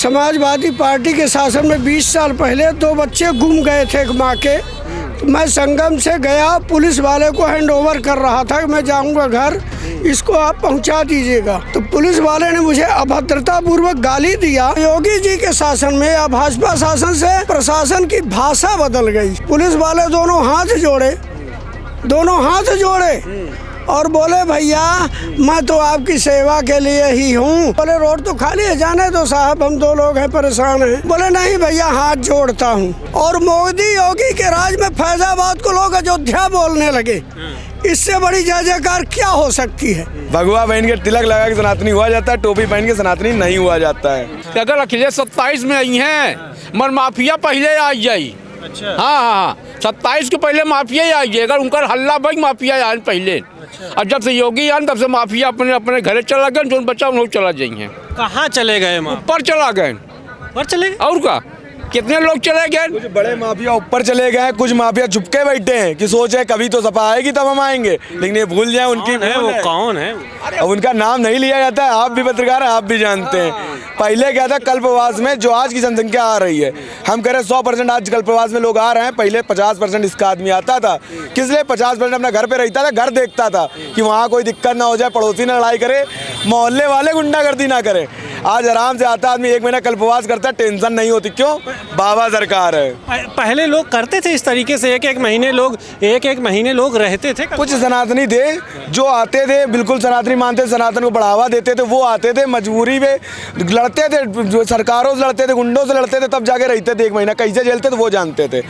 Samajwadi party के शासन में 20 साल पहले 2 बच्चे गुम गए थे एक माँ के। तो मैं संगम से गया, पुलिस वाले को हैंड ओवर कर रहा था कि मैं जाऊंगा घर, इसको आप पहुंचा दीजिएगा। तो पुलिस वाले ने मुझे अभद्रता पूर्वक गाली दिया। योगी जी के शासन में या भाजपा शासन से प्रशासन की भाषा बदल गई। पुलिस वाले दोनों हाथ जोड़े और बोले भैया मैं तो आपकी सेवा के लिए ही हूँ। बोले रोड तो खाली है, जाने दो साहब, हम 2 लोग हैं, परेशान हैं। बोले नहीं भैया हाथ जोड़ता हूँ। और मोदी योगी के राज में फैजाबाद को लोग अयोध्या बोलने लगे। इससे बड़ी जय जयकार क्या हो सकती है। भगवा पहन के तिलक लगा के सनातनी हुआ जाता है, टोपी पहन के सनातनी नहीं हुआ जाता है। अगर अखिलेश 27 में आई हैं, मर माफिया पहले आ जाई। अच्छा। हाँ 27 के पहले माफिया ही आ जाए। अगर उनका हल्ला भाई माफिया आए पहले। अच्छा। और जब से योगी आन तब से माफिया अपने अपने घरे चला गए, जो बच्चा उन लोग चला जाएंगे। कहाँ चले गए? ऊपर चला गए। ऊपर चले और का कितने लोग चले गए? कुछ बड़े माफिया ऊपर चले गए, कुछ माफिया चुपके बैठे हैं कि सोचे कभी तो सपा आएगी तब हम आएंगे, लेकिन ये भूल जाए उनकी वो कौन है। अब उनका नाम नहीं लिया जाता है। आप भी पत्रकार हैं, आप भी जानते हैं। पहले क्या था, कल्पवास में जो आज की जनसंख्या आ रही है, हम कह रहे 100% आज कल्पवास में लोग आ रहे हैं। पहले 50% इसका आदमी आता था। किस लिए? 50% अपना घर पे रहता था, घर देखता था कि वहाँ कोई दिक्कत ना हो जाए, पड़ोसी ना लड़ाई करे, मोहल्ले वाले गुंडागर्दी ना करे। आज आराम से आता आदमी 1 महीना कल्पवास करता है, टेंशन नहीं होती। क्यों? बाबा सरकार है। पहले लोग करते थे इस तरीके से, एक एक महीने लोग रहते थे। कुछ सनातनी थे जो आते थे, बिल्कुल सनातनी मानते, सनातन को बढ़ावा देते थे, वो आते थे मजबूरी में, लड़ते थे, जो सरकारों से लड़ते थे, गुंडों से लड़ते थे, तब जाके रहते थे 1 महीना। कैसे झेलते थे वो जानते थे।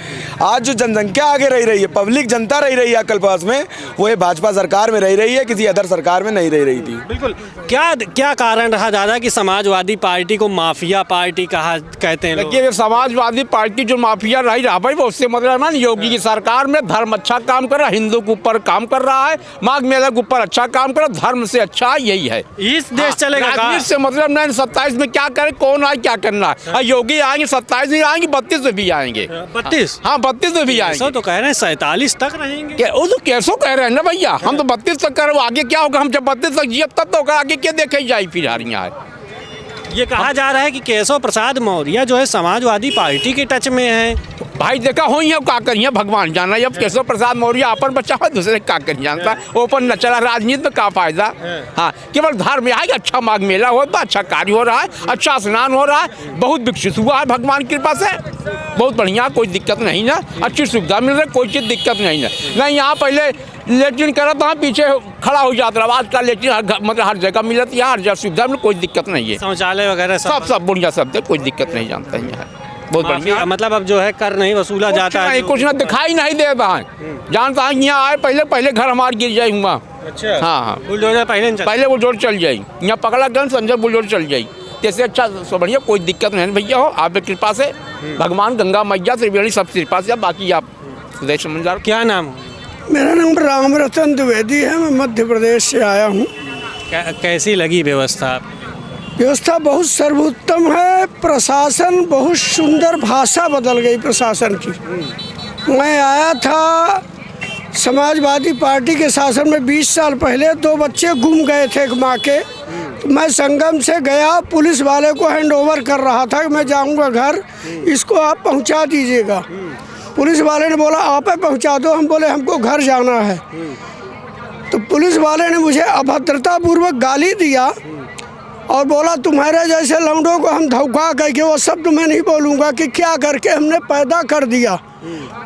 आज जो जनसंख्या आगे रह रही है, पब्लिक जनता रह रही है कल्पवास में, वो ये भाजपा सरकार में रह रही है, किसी अदर सरकार में नहीं रह रही थी। बिल्कुल। क्या कारण रहा दादा कि समाजवादी पार्टी को माफिया पार्टी कहते हैं? देखिए समाजवादी पार्टी जो माफिया रहा भाई, वो उससे मतलब ना योगी की सरकार में धर्म अच्छा काम कर रहा है, हिंदू के ऊपर काम कर रहा है, माघ मेला के ऊपर अच्छा काम कर रहा है, धर्म से अच्छा यही है। इस देश चलेगा से मतलब नहीं। 27 में क्या करे, कौन आए, क्या करना है। योगी आएंगे 27 में आएंगे, 32 में भी आएंगे। 32? हाँ 32 में भी आएंगे। तो कह रहे हैं 47 तक रहेंगे। वो तो कैसो कह रहे हैं ना भैया, हम तो 32 तक कर, आगे क्या होगा? हम जब 32 तक जिए तब तो आगे क्या देखे जाए फिर हारियाँ है। ये कहा जा रहा है कि केशव प्रसाद मौर्य जो है समाजवादी पार्टी के टच में है। भाई देखा हो ही का करिए, भगवान जाना। जब केशव प्रसाद मौर्य अपन बच्चा है, दूसरे का कर जानता है। ओपन न चला, राजनीति में का फायदा। हाँ केवल धर्म में आएगा, अच्छा माघ मेला हो, अच्छा कार्य हो रहा है, अच्छा स्नान हो रहा है, बहुत विकसित हुआ है भगवान की कृपा से, बहुत बढ़िया, कोई दिक्कत नहीं ना, अच्छी सुविधा मिल रही, कोई चीज़ दिक्कत नहीं है। नहीं यहाँ पहले लेट्रिन करा था, पीछे खड़ा हो जाता रहा। आज का लेट्रिन मतलब हर जगह मिलती है, हर जगह सुविधा में कोई दिक्कत नहीं है। शौचालय वगैरह सब बढ़िया, सब कोई दिक्कत नहीं जानता है यहाँ, बहुत बढ़िया। मतलब अब जो है कर नहीं वसूला जाता है, कुछ ना दिखाई नहीं देता है। जानता है यहाँ आए पहले घर हमारे गिर जाए हुआ। अच्छा। हाँ बुलडोजर पहले बुलडोजर चल जाए, यहाँ पकड़ा गन समझे बुलडोजर चल जाए। जैसे अच्छा बढ़िया, कोई दिक्कत नहीं भैया। हो आपकी कृपा से, भगवान गंगा मैया त्रिवेणी सब कृपा से, बाकी आप देश समझ। क्या नाम? मेरा नाम राम रतन द्विवेदी है, मैं मध्य प्रदेश से आया हूँ। कैसी लगी व्यवस्था? व्यवस्था बहुत सर्वोत्तम है। प्रशासन बहुत सुंदर, भाषा बदल गई प्रशासन की। मैं आया था समाजवादी पार्टी के शासन में 20 साल पहले 2 बच्चे गुम गए थे एक माँ के। तो मैं संगम से गया, पुलिस वाले को हैंड ओवर कर रहा था कि मैं जाऊंगा घर, इसको आप पहुंचा दीजिएगा। पुलिस वाले ने बोला आप पहुंचा दो। हम बोले हमको घर जाना है। तो पुलिस वाले ने मुझे अभद्रता पूर्वक गाली दिया और बोला तुम्हारे जैसे लौंडों को हम धोखा करके, वो शब्द मैं नहीं बोलूँगा, कि क्या करके हमने पैदा कर दिया,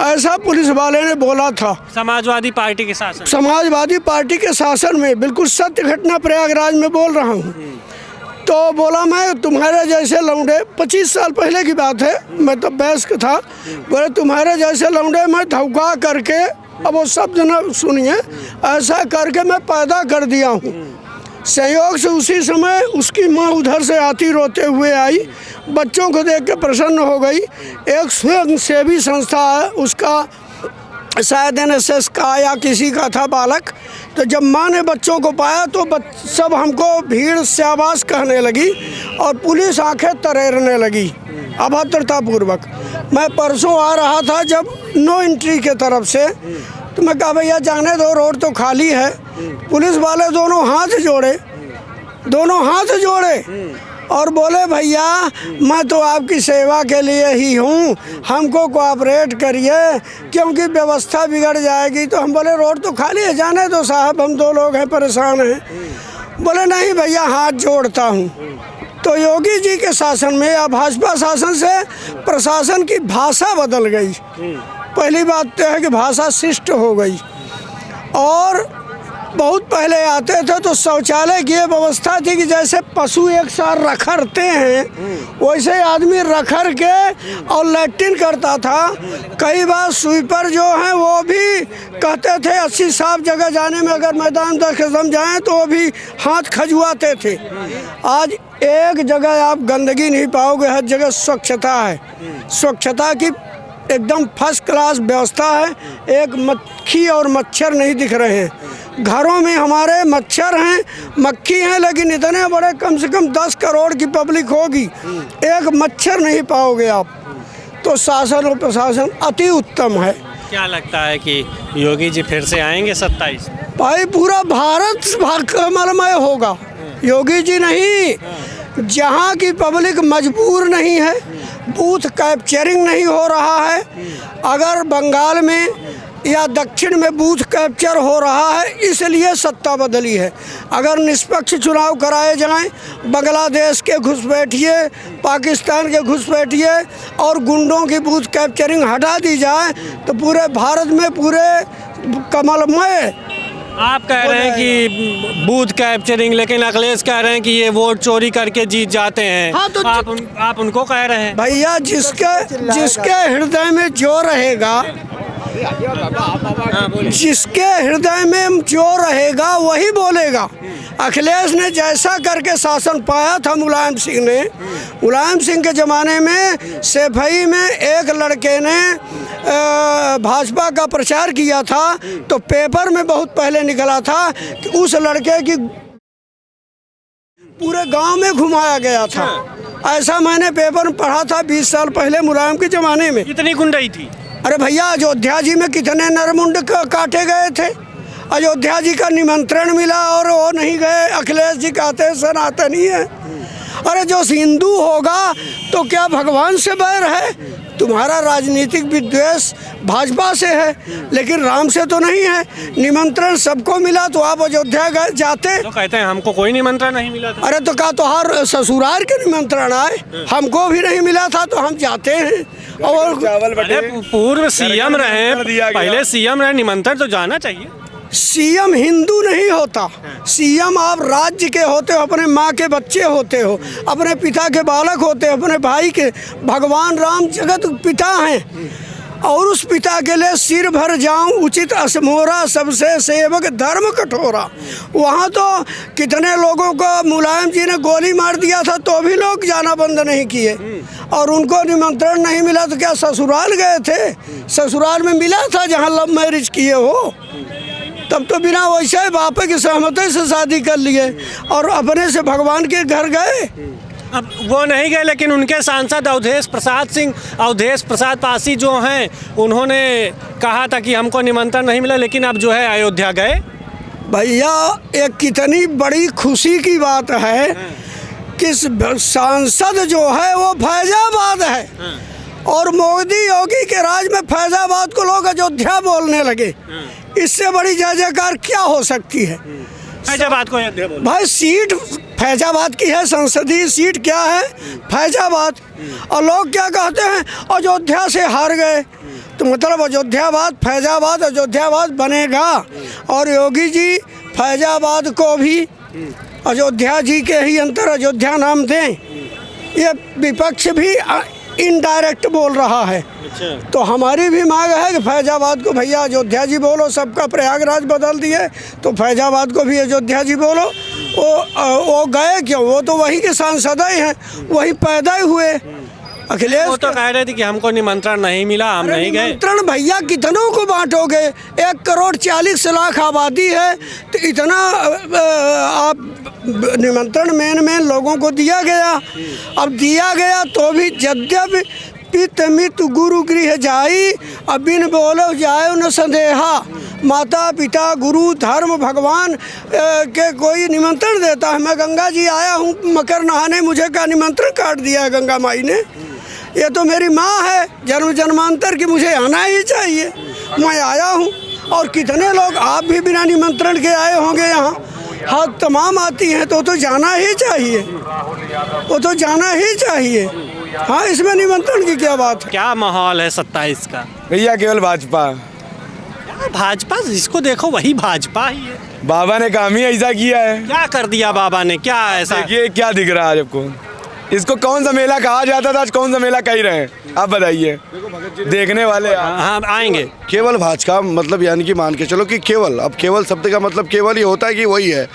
ऐसा पुलिस वाले ने बोला था। समाजवादी पार्टी के शासन, समाजवादी पार्टी के शासन में, बिल्कुल सत्य घटना प्रयागराज में बोल रहा हूँ। तो बोला मैं तुम्हारे जैसे लौंडे, 25 साल पहले की बात है, मैं तो वयस्क था। बोले तुम्हारे जैसे लौंडे मैं धोखा करके, अब वो शब्द न सुनिए, ऐसा करके मैं पैदा कर दिया हूँ। संयोग से उसी समय उसकी माँ उधर से आती रोते हुए आई, बच्चों को देख के प्रसन्न हो गई। एक स्वयंसेवी संस्था है, उसका शायद NSS का या किसी का था बालक। तो जब माँ ने बच्चों को पाया तो सब हमको भीड़ शाबाश कहने लगी और पुलिस आंखें तरेरने लगी अभद्रतापूर्वक। मैं परसों आ रहा था जब नो एंट्री के तरफ से, तो मैं कहा भैया जाने दो, रोड तो खाली है। पुलिस वाले दोनों हाथ जोड़े और बोले भैया मैं तो आपकी सेवा के लिए ही हूँ, हमको कोऑपरेट करिए क्योंकि व्यवस्था बिगड़ जाएगी। तो हम बोले रोड तो खाली है, जाने दो साहब, हम 2 लोग हैं, परेशान हैं। बोले नहीं भैया हाथ जोड़ता हूँ। तो योगी जी के शासन में या भाजपा शासन से प्रशासन की भाषा बदल गई। पहली बात तो है कि भाषा शिष्ट हो गई। और बहुत पहले आते थे तो शौचालय की ये व्यवस्था थी कि जैसे पशु एक साथ रखरते हैं वैसे आदमी रखर के और लैट्रिन करता था। कई बार स्वीपर जो हैं वो भी कहते थे 80 साफ जगह जाने में अगर मैदान 10 कदम जाएं तो वो भी हाथ खजुआते थे। आज एक जगह आप गंदगी नहीं पाओगे, हर जगह स्वच्छता है। स्वच्छता की एकदम फर्स्ट क्लास व्यवस्था है। एक मक्खी और मच्छर नहीं दिख रहे हैं। घरों में हमारे मच्छर हैं, मक्खी हैं, लेकिन इतने बड़े कम से कम 10 करोड़ की पब्लिक होगी, एक मच्छर नहीं पाओगे आप। तो शासन और प्रशासन अति उत्तम है। क्या लगता है कि योगी जी फिर से आएंगे 27? भाई पूरा भारत कमलमय होगा। योगी जी नहीं, जहाँ की पब्लिक मजबूर नहीं है, बूथ कैप्चरिंग नहीं हो रहा है। अगर बंगाल में या दक्षिण में बूथ कैप्चर हो रहा है इसलिए सत्ता बदली है। अगर निष्पक्ष चुनाव कराए जाएं, बांग्लादेश के घुसपैठिए, पाकिस्तान के घुसपैठिए और गुंडों की बूथ कैप्चरिंग हटा दी जाए तो पूरे भारत में पूरे कमलमय। आप कह रहे हैं कि बूथ कैप्चरिंग, लेकिन अखिलेश कह रहे हैं कि ये वोट चोरी करके जीत जाते हैं। हाँ, तो आप उनको कह रहे हैं भैया जिसके हृदय में जो रहेगा, जिसके हृदय में जो रहेगा वही बोलेगा। अखिलेश ने जैसा करके शासन पाया था मुलायम सिंह ने, मुलायम सिंह के ज़माने में सेफई में एक लड़के ने भाजपा का प्रचार किया था तो पेपर में बहुत पहले निकला था कि उस लड़के की पूरे गांव में घुमाया गया था। ऐसा मैंने पेपर में पढ़ा था 20 साल पहले मुलायम के ज़माने में। इतनी गुंडाई थी? अरे भैया अयोध्या जी में कितने नरमुंड काटे गए थे। अयोध्या जी का निमंत्रण मिला और वो नहीं गए। अखिलेश जी कहते हैं सनातनी है। अरे जो हिंदू होगा तो क्या भगवान से बैर है? तुम्हारा राजनीतिक विद्वेष भाजपा से है लेकिन राम से तो नहीं है। निमंत्रण सबको मिला तो आप अयोध्या गए जाते? तो कहते हैं हमको कोई निमंत्रण नहीं मिला था। अरे तो क्या तो हर ससुराल के निमंत्रण आए? हमको भी नहीं मिला था तो हम जाते हैं। और पूर्व सीएम रहे, पहले सीएम रहे, निमंत्रण तो जाना चाहिए। सीएम हिंदू नहीं होता। सीएम आप राज्य के होते हो, अपने माँ के बच्चे होते हो, अपने पिता के बालक होते हो, अपने भाई के। भगवान राम जगत पिता हैं और उस पिता के लिए सिर भर जाऊं उचित असमोरा, सबसे सेवक धर्म कठोरा। वहाँ तो कितने लोगों को मुलायम जी ने गोली मार दिया था तो भी लोग जाना बंद नहीं किए और उनको निमंत्रण नहीं मिला तो क्या ससुराल गए थे? ससुराल में मिला था जहाँ लव मैरिज किए हो, तब तो बिना वैसे बाप की सहमति से शादी कर लिए और अपने से भगवान के घर गए। अब वो नहीं गए लेकिन उनके सांसद अवधेश प्रसाद पासी जो हैं उन्होंने कहा था कि हमको निमंत्रण नहीं मिला, लेकिन अब जो है अयोध्या गए। भैया एक कितनी बड़ी खुशी की बात है कि सांसद जो है वो फैजाबाद है और मोदी योगी के राज में फैजाबाद को लोग अयोध्या बोलने लगे। इससे बड़ी जय जयकार क्या हो सकती है? फैजाबाद को अयोध्या बोल। भाई सीट फैजाबाद की है, संसदीय सीट क्या है? फैजाबाद। और लोग क्या कहते हैं अयोध्या से हार गए, तो मतलब अयोध्याबाद बनेगा और योगी जी फैजाबाद को भी अयोध्या जी के ही अंतर अयोध्या नाम दें। ये विपक्ष भी इनडायरेक्ट बोल रहा है। तो हमारी भी मांग है कि फैजाबाद को भैया अयोध्या जी बोलो। सबका प्रयागराज बदल दिए तो फैजाबाद को भी अयोध्या जी बोलो। वो गए क्यों? वो तो वहीं के सांसद ही हैं, वहीं पैदा हुए। अखिलेश वो तो कह रहे थे कि हमको निमंत्रण नहीं मिला, हम नहीं गए। निमंत्रण भैया कितनों को बांटोगे? 1,40,00,000 आबादी है तो इतना आप निमंत्रण मेन लोगों को दिया गया। अब दिया गया तो भी यद्यपि पित मित गुरु गृह जाई, अब बिन बोलो जाए न संदेहा। माता पिता गुरु धर्म भगवान के कोई निमंत्रण देता है। मैं गंगा जी आया हूँ मकर नहाने, मुझे का निमंत्रण काट दिया है गंगा माई ने। ये तो मेरी माँ है जन्म जन्मांतर की, मुझे आना ही चाहिए। मैं आया हूँ और कितने लोग आप भी बिना निमंत्रण के आए होंगे यहाँ। हाँ, तमाम आती हैं तो जाना ही चाहिए, वो तो जाना ही चाहिए। हाँ, इसमें निमंत्रण की क्या बात है। क्या माहौल है 27 का? भैया केवल भाजपा। भाजपा जिसको देखो वही भाजपा ही है। बाबा ने काम ही ऐसा किया है। क्या कर दिया बाबा ने, क्या ऐसा? देखिए क्या दिख रहा है आपको। इसको कौन सा मेला कहा जाता था, आज कौन सा मेला कह रहे हैं आप बताइए। देखने वाले हाँ आएंगे। केवल भाजपा मतलब यानी कि मान के चलो कि केवल, अब केवल शब्द का मतलब केवल ही होता है कि वही है।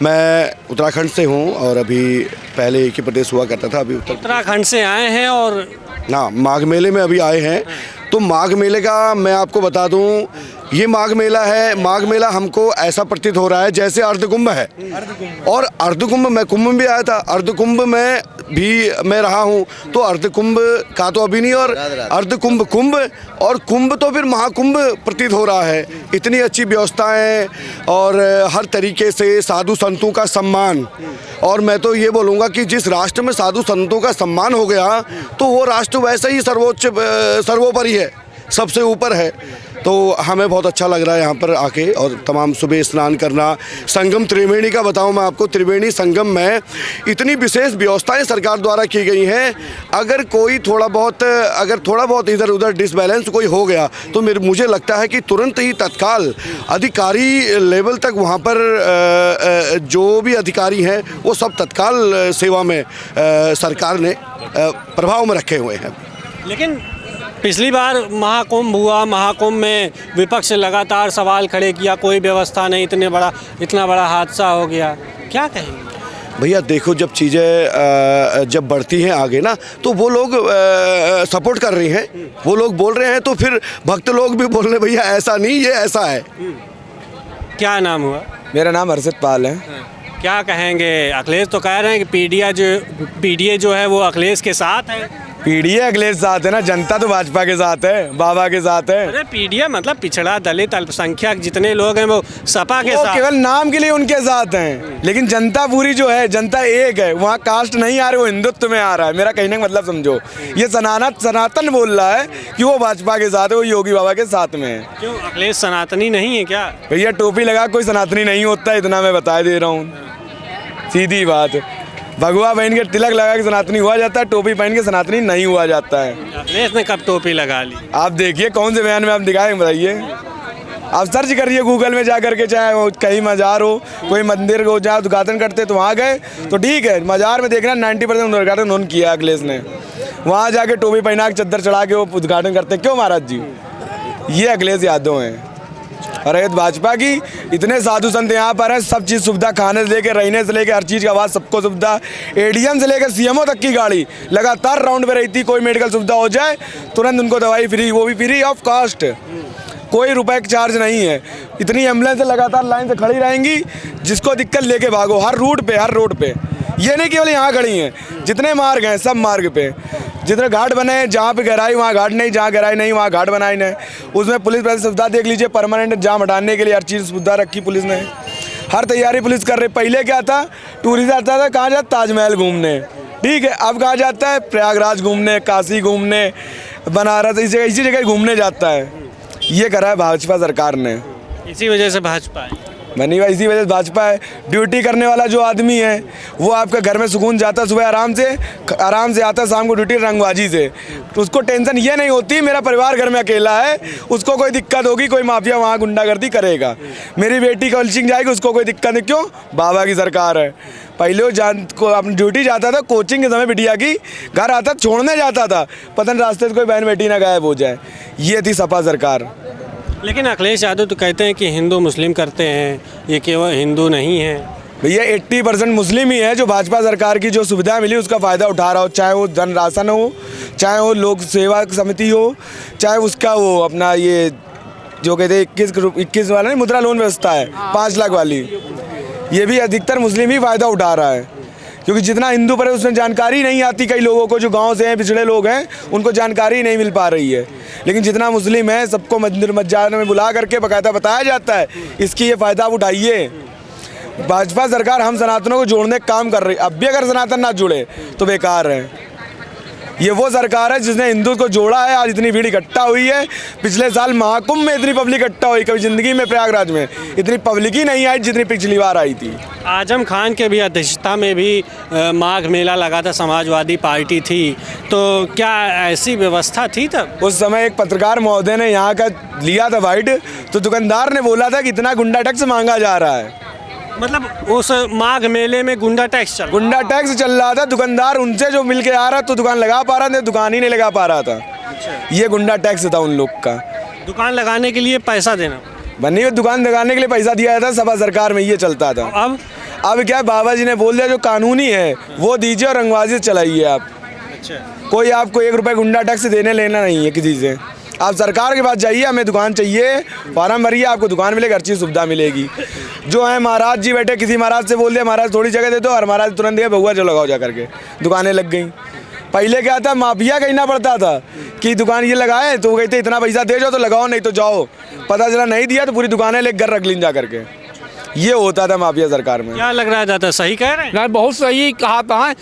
मैं उत्तराखंड से हूँ और अभी पहले एक ही प्रदेश हुआ करता था, अभी उत्तराखंड से आए हैं और ना माघ मेले में अभी आए हैं। तो माघ मेले का मैं आपको बता दूं, ये माघ मेला है। माघ मेला हमको ऐसा प्रतीत हो रहा है जैसे अर्धकुंभ है। और अर्धकुंभ, मैं कुंभ में भी आया था, अर्धकुंभ में भी मैं रहा हूँ। तो अर्धकुंभ का तो अभी नहीं, और अर्धकुंभ कुंभ, और कुंभ तो फिर महाकुंभ प्रतीत हो रहा है। इतनी अच्छी व्यवस्थाएं और हर तरीके से साधु संतों का सम्मान। और मैं तो ये बोलूँगा कि जिस राष्ट्र में साधु संतों का सम्मान हो गया तो वो राष्ट्र वैसे ही सर्वोपरि है, सबसे ऊपर है। तो हमें बहुत अच्छा लग रहा है यहाँ पर आके, और तमाम सुबह स्नान करना। संगम त्रिवेणी का बताऊँ मैं आपको, त्रिवेणी संगम में इतनी विशेष व्यवस्थाएं सरकार द्वारा की गई हैं। अगर कोई थोड़ा बहुत इधर उधर डिसबैलेंस कोई हो गया तो मुझे लगता है कि तुरंत ही तत्काल अधिकारी लेवल तक वहाँ पर जो भी अधिकारी हैं वो सब तत्काल सेवा में सरकार ने प्रभाव में रखे हुए हैं। लेकिन पिछली बार महाकुंभ हुआ, महाकुंभ में विपक्ष ने लगातार सवाल खड़े किया, कोई व्यवस्था नहीं, इतना बड़ा हादसा हो गया, क्या कहेंगे? भैया देखो, जब चीज़ें जब बढ़ती हैं आगे ना, तो वो लोग सपोर्ट कर रही हैं, वो लोग बोल रहे हैं, तो फिर भक्त लोग भी बोल रहे हैं भैया ऐसा नहीं, ये ऐसा है। क्या नाम हुआ? मेरा नाम हर्षित पाल है। क्या कहेंगे? अखिलेश तो कह रहे हैं कि पीडीए जो है वो अखिलेश के साथ है। पीडीए अखिलेश साथ है ना, जनता तो भाजपा के साथ है, बाबा के साथ है। अरे पीडीए मतलब पिछड़ा दलित अल्पसंख्यक जितने लोग हैं वो सपा के साथ, केवल नाम के लिए उनके साथ हैं, लेकिन जनता पूरी जो है, जनता एक है। वहाँ कास्ट नहीं आ रही, वो हिंदुत्व में आ रहा है। मेरा कहने का मतलब समझो, ये सनातन बोल रहा है कि वो भाजपा के साथ है, वो योगी बाबा के साथ में है। क्यों अखिलेश सनातनी नहीं है क्या? भैया टोपी लगा कोई सनातनी नहीं होता, इतना मैं बता दे रहा हूँ, सीधी बात। भगवा पहन के तिलक लगा के सनातनी हुआ जाता है, टोपी पहन के सनातनी नहीं हुआ जाता है। अखिलेश ने कब टोपी लगा ली? आप देखिए कौन से बयान में आप दिखाएं, बताइए। आप सर्च करिए गूगल में जा करके, चाहे कहीं मजार हो, कोई मंदिर हो, जहाँ उद्घाटन करते तो वहाँ गए तो ठीक है। मजार में देखना 90% उद्घाटन उन्होंने किया अखिलेश ने। वहाँ जाके टोपी पहना के चद्दर चढ़ा के वो उद्घाटन करते। क्यों महाराज जी? ये अखिलेश यादव हैं। और भाजपा की इतने साधु संत यहाँ पर हैं, सब चीज़ सुविधा, खाने से लेकर रहने से लेकर हर चीज़ का आवाज़ सबको सुविधा। एडीएम से लेकर सीएमओ तक की गाड़ी लगातार राउंड पे रहती। कोई मेडिकल सुविधा हो जाए तुरंत उनको दवाई फ्री, वो भी फ्री ऑफ कॉस्ट, कोई रुपए का चार्ज नहीं है। इतनी एम्बुलेंस लगातार लाइन से खड़ी रहेंगी, जिसको दिक्कत लेके भागो, हर रोड पे। ये नहीं केवल यहाँ खड़ी हैं, जितने मार्ग हैं सब मार्ग पे, जितने घाट बने हैं, जहाँ पे गहराई वहाँ घाट नहीं, जहाँ गहराई नहीं वहाँ घाट बनाए नहीं। उसमें पुलिस प्रशासन सुविधा देख लीजिए, परमानेंट जाम हटाने के लिए हर चीज़ सुविधा रखी पुलिस ने, हर तैयारी पुलिस कर रही। पहले क्या था, टूरिस्ट आता था कहाँ जाता, ताजमहल घूमने, ठीक है। अब कहाँ जाता है, प्रयागराज घूमने, काशी घूमने, बनारस, इसी जगह घूमने जाता है। ये करा है भाजपा सरकार ने, इसी वजह से भाजपा है बनी हुई, इसी वजह से भाजपा है। ड्यूटी करने वाला जो आदमी है वो आपका घर में सुकून जाता, सुबह आराम से आता, शाम को ड्यूटी रंगबाजी से, तो उसको टेंशन ये नहीं होती मेरा परिवार घर में अकेला है, उसको कोई दिक्कत होगी, कोई माफिया वहाँ गुंडागर्दी करेगा, मेरी बेटी कोचिंग जाएगी, उसको कोई दिक्कत नहीं। क्यों? बाबा की सरकार है। पहले वो अपनी ड्यूटी जाता था, कोचिंग के समय बिटिया की, घर आता छोड़ने जाता था, पता नहीं रास्ते से कोई बहन बेटी ना गायब हो जाए। ये थी सपा सरकार। लेकिन अखिलेश यादव तो कहते हैं कि हिंदू मुस्लिम करते हैं, ये केवल हिंदू नहीं है। भैया 80% मुस्लिम ही है जो भाजपा सरकार की जो सुविधा मिली उसका फ़ायदा उठा रहा हो, चाहे वो धन राशन हो, चाहे वो लोक सेवा समिति हो, चाहे उसका वो अपना ये जो कहते हैं 21 वाला नहीं, मुद्रा लोन व्यवस्था है 5 लाख वाली, ये भी अधिकतर मुस्लिम ही फ़ायदा उठा रहा है। क्योंकि जितना हिंदू पर है उसमें जानकारी नहीं आती, कई लोगों को जो गांव से हैं, पिछड़े लोग हैं, उनको जानकारी नहीं मिल पा रही है। लेकिन जितना मुस्लिम है सबको मंदिर मस्जिद में बुला करके बाकायदा बताया जाता है, इसकी ये फ़ायदा आप उठाइए। भाजपा सरकार हम सनातनों को जोड़ने का काम कर रही है, अब भी अगर सनातन ना जुड़े तो बेकार है। ये वो सरकार है जिसने हिंदू को जोड़ा है, आज इतनी भीड़ इकट्ठा हुई है। पिछले साल महाकुंभ में इतनी पब्लिक इकट्ठा हुई, कभी ज़िंदगी में प्रयागराज में इतनी पब्लिक ही नहीं आई जितनी पिछली बार आई थी। आजम खान के भी अध्यक्षता में भी माघ मेला लगा था, समाजवादी पार्टी थी, तो क्या ऐसी व्यवस्था थी तब? उस समय एक पत्रकार महोदय ने यहाँ का लिया था वाइड, तो दुकानदार ने बोला था कि इतना गुंडा टैक्स मांगा जा रहा है। मतलब उस माघ मेले में गुंडा टैक्स चल रहा था। दुकानदार उनसे जो मिल के आ रहा तो दुकान लगा पा रहा था, दुकान ही नहीं लगा पा रहा था। ये गुंडा टैक्स था उन लोग का। दुकान लगाने के लिए पैसा देना, बनी हुई दुकान लगाने के लिए पैसा दिया जाता, सभा सरकार में ये चलता था। अब क्या है, बाबा जी ने बोल दिया जो कानूनी है वो दीजिए और रंगबाजी चलाइए आप। कोई आपको 1 रुपये गुंडा टैक्स देने लेना नहीं है किसी से। आप सरकार के पास जाइए, हमें दुकान चाहिए, फॉर्म भरिए, आपको दुकान मिलेगी, हर चीज़ सुविधा मिलेगी। जो है महाराज जी बैठे, किसी महाराज से बोल दिया महाराज थोड़ी जगह दे दो, और महाराज तुरंत दिया बहुआ जो लगाओ जा करके, दुकानें लग गई। पहले क्या था, माफिया कहना पड़ता था कि दुकान ये लगाए, तो वो कहते इतना पैसा दे जाओ तो लगाओ, नहीं तो जाओ। पता चला नहीं दिया तो पूरी दुकानें लेकर घर रख लीं जा करके। ये होता था माफिया सरकार में। क्या लग रहा है दादा, सही कह रहे हैं? नहीं, बहुत सही कहा था।